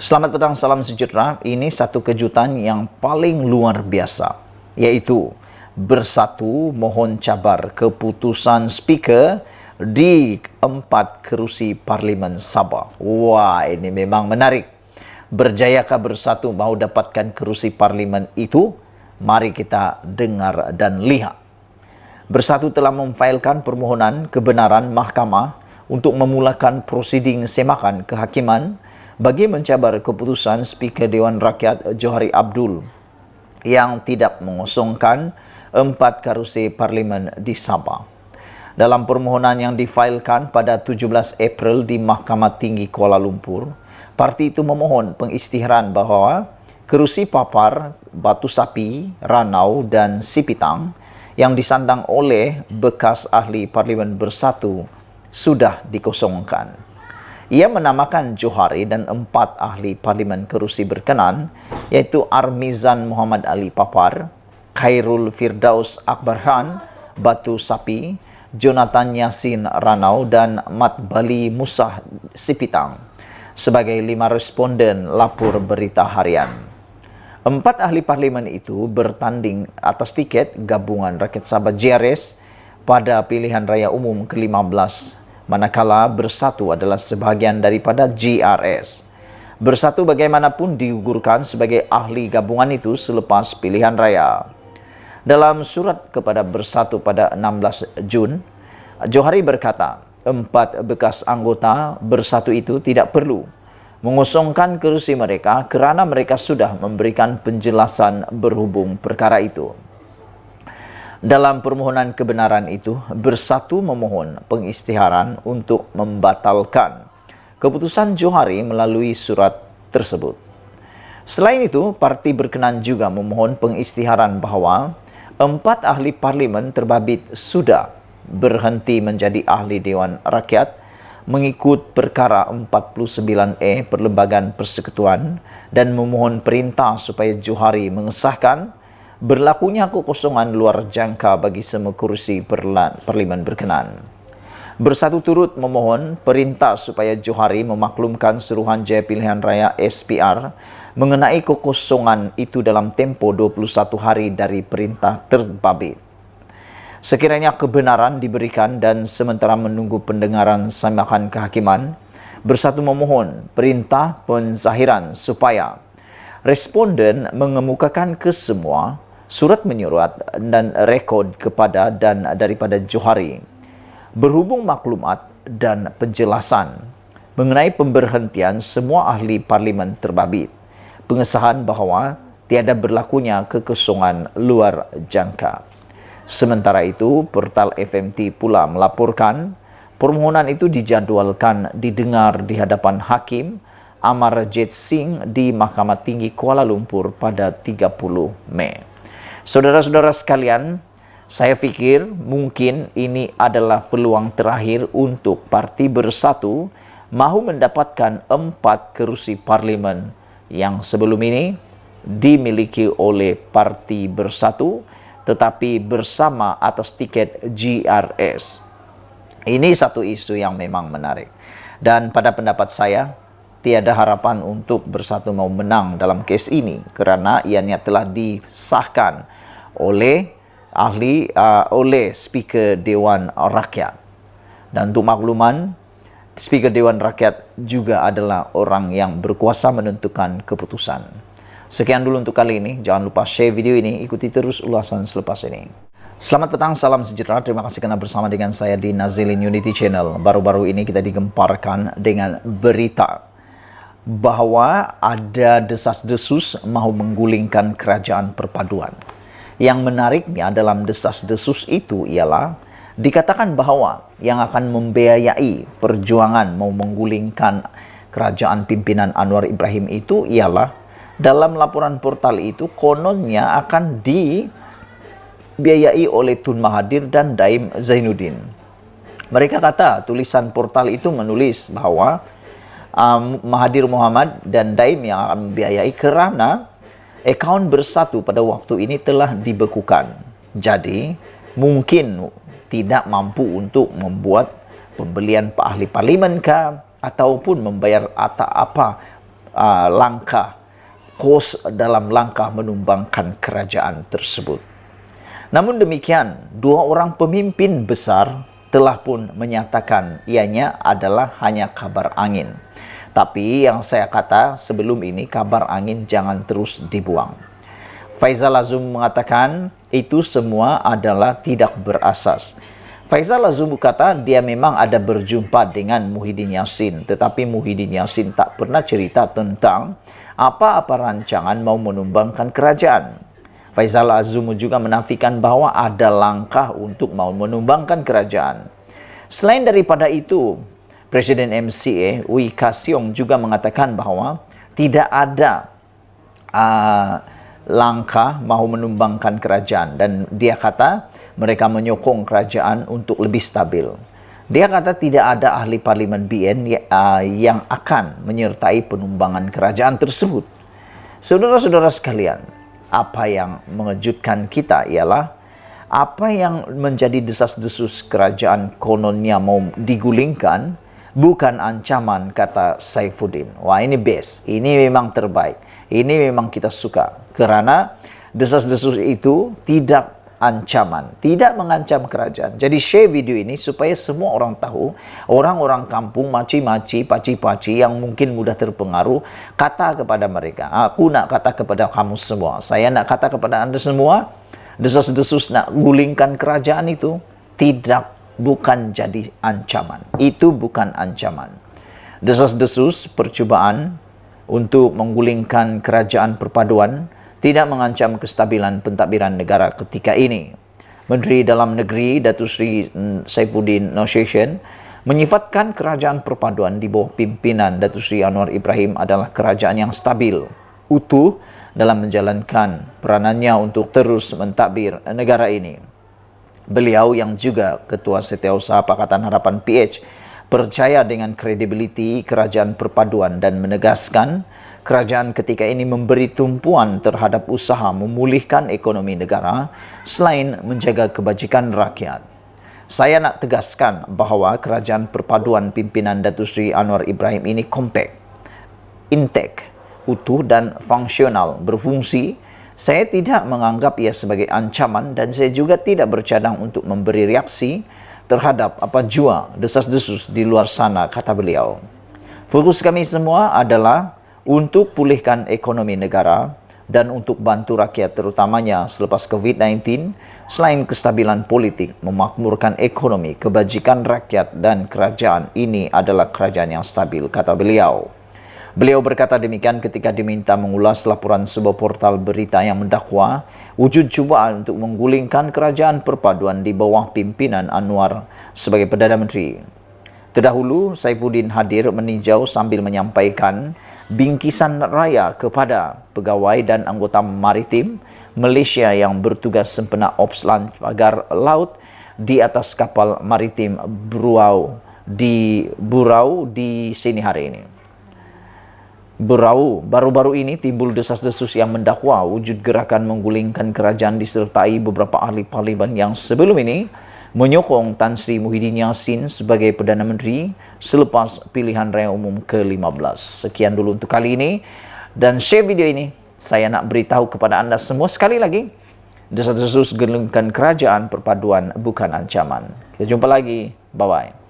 Selamat petang, salam sejahtera. Ini satu kejutan yang paling luar biasa, yaitu bersatu mohon cabar keputusan speaker di 4 kerusi Parlimen Sabah. Wah, ini memang menarik. Berjayakah bersatu mau dapatkan kerusi Parlimen itu? Mari kita dengar dan lihat. Bersatu telah memfailkan permohonan kebenaran mahkamah untuk memulakan prosiding semakan kehakiman bagi mencabar keputusan Speaker Dewan Rakyat Johari Abdul yang tidak mengosongkan 4 kerusi Parlimen di Sabah. Dalam permohonan yang difailkan pada 17 April di Mahkamah Tinggi Kuala Lumpur, parti itu memohon pengisytiharan bahawa kerusi Papar, Batu Sapi, Ranau dan Sipitang yang disandang oleh bekas ahli Parlimen Bersatu sudah dikosongkan. Ia menamakan Johari dan 4 ahli Parlimen kerusi berkenan, iaitu Armizan Muhammad Ali Papar, Khairul Firdaus Akbar Khan, Batu Sapi, Jonathan Yasin Ranau dan Mat Bali Musa Sipitang sebagai 5 responden lapor berita harian. 4 ahli Parlimen itu bertanding atas tiket Gabungan Rakyat Sabah JRS pada pilihan raya umum ke-15, manakala Bersatu adalah sebahagian daripada GRS. Bersatu bagaimanapun digugurkan sebagai ahli gabungan itu selepas pilihan raya. Dalam surat kepada Bersatu pada 16 Jun, Johari berkata, 4 bekas anggota Bersatu itu tidak perlu mengosongkan kerusi mereka kerana mereka sudah memberikan penjelasan berhubung perkara itu. Dalam permohonan kebenaran itu, Bersatu memohon pengisytiharan untuk membatalkan keputusan Johari melalui surat tersebut. Selain itu, parti berkenan juga memohon pengisytiharan bahawa 4 ahli Parlimen terbabit sudah berhenti menjadi ahli Dewan Rakyat mengikut perkara 49A Perlembagaan Persekutuan dan memohon perintah supaya Johari mengesahkan berlakunya kekosongan luar jangka bagi semua kursi Parlimen berkenan. Bersatu turut memohon perintah supaya Johari memaklumkan Suruhanjaya Pilihan Raya SPR mengenai kekosongan itu dalam tempoh 21 hari dari perintah terbabit. Sekiranya kebenaran diberikan dan sementara menunggu pendengaran semakan kehakiman, Bersatu memohon perintah penzahiran supaya responden mengemukakan kesemua surat menyurat dan rekod kepada dan daripada Johari berhubung maklumat dan penjelasan mengenai pemberhentian semua ahli Parlimen terbabit, pengesahan bahawa tiada berlakunya kekosongan luar jangka. Sementara itu, portal FMT pula melaporkan permohonan itu dijadualkan didengar di hadapan Hakim Amarjit Singh di Mahkamah Tinggi Kuala Lumpur pada 30 Mei. Saudara-saudara sekalian, saya fikir mungkin ini adalah peluang terakhir untuk Parti Bersatu mahu mendapatkan 4 kerusi Parlimen yang sebelum ini dimiliki oleh Parti Bersatu tetapi bersama atas tiket GRS. Ini satu isu yang memang menarik. Dan pada pendapat saya, tiada harapan untuk Bersatu mau menang dalam kes ini kerana ianya telah disahkan oleh oleh Speaker Dewan Rakyat. Dan untuk makluman, Speaker Dewan Rakyat juga adalah orang yang berkuasa menentukan keputusan. Sekian dulu untuk kali ini. Jangan lupa share video ini, ikuti terus ulasan selepas ini. Selamat petang, salam sejahtera. Terima kasih kerana bersama dengan saya di Nazilin Unity Channel. Baru-baru ini kita digemparkan dengan berita bahawa ada desas-desus mahu menggulingkan kerajaan perpaduan. Yang menariknya dalam desas-desus itu ialah dikatakan bahawa yang akan membiayai perjuangan mau menggulingkan kerajaan pimpinan Anwar Ibrahim itu ialah dalam laporan portal itu kononnya akan dibiayai oleh Tun Mahathir dan Daim Zainuddin. Mereka kata tulisan portal itu menulis bahawa Mahathir Mohamad dan Daim yang akan membiayai kerana akaun Bersatu pada waktu ini telah dibekukan. Jadi mungkin tidak mampu untuk membuat pembelian ahli parlimen ataupun membayar apa dalam langkah menumbangkan kerajaan tersebut. Namun demikian, dua orang pemimpin besar telah pun menyatakan ianya adalah hanya kabar angin. Tapi yang saya kata sebelum ini, kabar angin jangan terus dibuang. Faisal Azum mengatakan itu semua adalah tidak berasas. Faisal Azum berkata dia memang ada berjumpa dengan Muhyiddin Yassin, tetapi Muhyiddin Yassin tak pernah cerita tentang apa-apa rancangan mau menumbangkan kerajaan. Faisal Azum juga menafikan bahwa ada langkah untuk mau menumbangkan kerajaan. Selain daripada itu, Presiden MCA Wee Ka Siong juga mengatakan bahwa tidak ada langkah mau menumbangkan kerajaan, dan dia kata mereka menyokong kerajaan untuk lebih stabil. Dia kata tidak ada ahli parlimen BN yang akan menyertai penumbangan kerajaan tersebut. Saudara-saudara sekalian, apa yang mengejutkan kita ialah apa yang menjadi desas-desus kerajaan kononnya mau digulingkan bukan ancaman, kata Saifuddin. Wah, ini best, ini memang terbaik, ini memang kita suka. Karena desas-desus itu tidak ancaman, tidak mengancam kerajaan. Jadi share video ini supaya semua orang tahu, orang-orang kampung, maci-maci, paci-paci yang mungkin mudah terpengaruh, kata kepada mereka, aku nak kata kepada kamu semua, saya nak kata kepada anda semua, desas-desus nak gulingkan kerajaan itu bukan jadi ancaman. Itu bukan ancaman. Desas-desus percubaan untuk menggulingkan kerajaan perpaduan tidak mengancam kestabilan pentadbiran negara ketika ini. Menteri Dalam Negeri Datuk Seri Saifuddin Nursyahid menyifatkan kerajaan perpaduan di bawah pimpinan Datuk Seri Anwar Ibrahim adalah kerajaan yang stabil, utuh dalam menjalankan peranannya untuk terus mentadbir negara ini. Beliau yang juga Ketua Setiausaha Pakatan Harapan PH percaya dengan kredibiliti kerajaan perpaduan dan menegaskan kerajaan ketika ini memberi tumpuan terhadap usaha memulihkan ekonomi negara selain menjaga kebajikan rakyat. Saya nak tegaskan bahawa kerajaan perpaduan pimpinan Datuk Seri Anwar Ibrahim ini kompak, intek, utuh dan fungsional, berfungsi. Saya tidak menganggap ia sebagai ancaman dan saya juga tidak bercadang untuk memberi reaksi terhadap apa jua desas-desus di luar sana, kata beliau. Fokus kami semua adalah untuk pulihkan ekonomi negara dan untuk bantu rakyat terutamanya selepas COVID-19 selain kestabilan politik, memakmurkan ekonomi, kebajikan rakyat dan kerajaan ini adalah kerajaan yang stabil, kata beliau. Beliau berkata demikian ketika diminta mengulas laporan sebuah portal berita yang mendakwa wujud cubaan untuk menggulingkan kerajaan perpaduan di bawah pimpinan Anwar sebagai Perdana Menteri. Terdahulu, Saifuddin hadir meninjau sambil menyampaikan bingkisan raya kepada pegawai dan anggota maritim Malaysia yang bertugas sempena Ops pagar laut di atas kapal maritim Burau di sini hari ini. Baru-baru ini timbul desas-desus yang mendakwa wujud gerakan menggulingkan kerajaan disertai beberapa ahli parlimen yang sebelum ini menyokong Tan Sri Muhyiddin Yassin sebagai Perdana Menteri selepas pilihan raya umum ke-15. Sekian dulu untuk kali ini dan share video ini. Saya nak beritahu kepada anda semua sekali lagi, desas-desus gulingkan kerajaan perpaduan bukan ancaman. Kita jumpa lagi. Bye-bye.